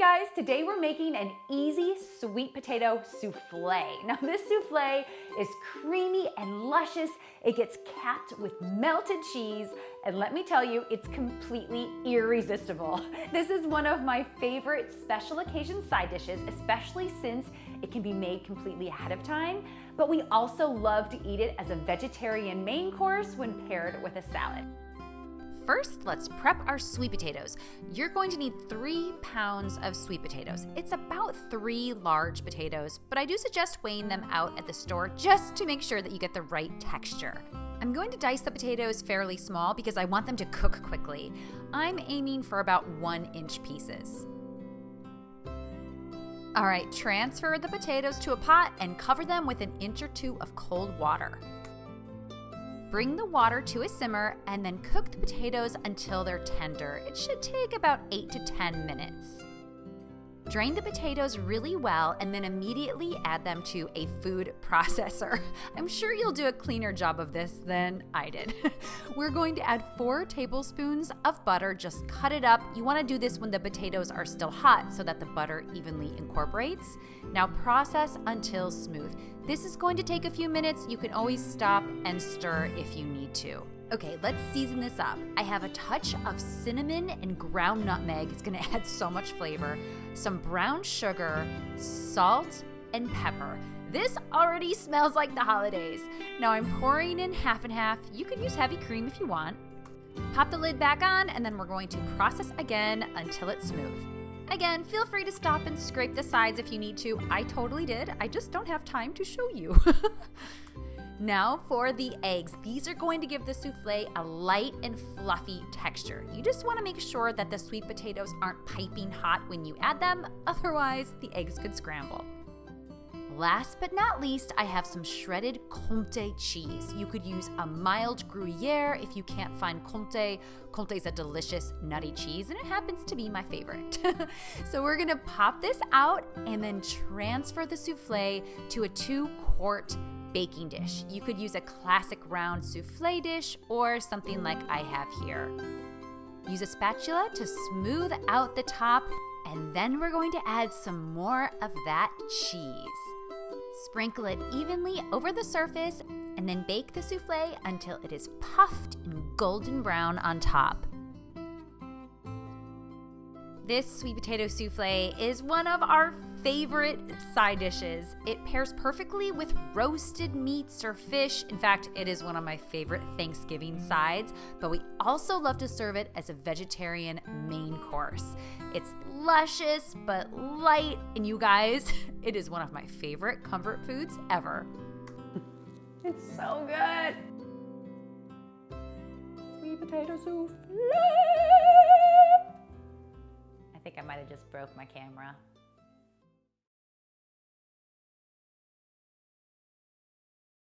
guys, today we're making an easy sweet potato souffle. Now this souffle is creamy and luscious. It gets capped with melted cheese, and let me tell you, it's completely irresistible. This is one of my favorite special occasion side dishes, especially since it can be made completely ahead of time, but we also love to eat it as a vegetarian main course when paired with a salad. First, let's prep our sweet potatoes. You're going to need 3 pounds of sweet potatoes. It's about 3 large potatoes, but I do suggest weighing them out at the store just to make sure that you get the right texture. I'm going to dice the potatoes fairly small because I want them to cook quickly. I'm aiming for about 1-inch pieces. All right, transfer the potatoes to a pot and cover them with 1 inch or 2 of cold water. Bring the water to a simmer and then cook the potatoes until they're tender. It should take about 8 to 10 minutes. Drain the potatoes really well and then immediately add them to a food processor. I'm sure you'll do a cleaner job of this than I did. We're going to add 4 tablespoons of butter. Just cut it up. You want to do this when the potatoes are still hot so that the butter evenly incorporates. Now process until smooth. This is going to take a few minutes. You can always stop and stir if you need to. Okay, let's season this up. I have a touch of cinnamon and ground nutmeg. It's gonna add so much flavor. Some brown sugar, salt, and pepper. This already smells like the holidays. Now I'm pouring in half and half. You can use heavy cream if you want. Pop the lid back on, and then we're going to process again until it's smooth. Again, feel free to stop and scrape the sides if you need to. I totally did. I just don't have time to show you. Now for the eggs. These are going to give the souffle a light and fluffy texture. You just want to make sure that the sweet potatoes aren't piping hot when you add them, otherwise the eggs could scramble. Last but not least, I have some shredded Comté cheese. You could use a mild Gruyere if you can't find Comté. Comté is a delicious nutty cheese, and it happens to be my favorite. So we're gonna pop this out and then transfer the souffle to a 2-quart baking dish. You could use a classic round souffle dish or something like I have here. Use a spatula to smooth out the top, and then we're going to add some more of that cheese. Sprinkle it evenly over the surface and then bake the souffle until it is puffed and golden brown on top. This sweet potato souffle is one of our favorite side dishes. It pairs perfectly with roasted meats or fish. In fact, it is one of my favorite Thanksgiving sides, but we also love to serve it as a vegetarian main course. It's luscious but light, and you guys, it is one of my favorite comfort foods ever. It's so good. Sweet potato souffle. I think I might have just broke my camera.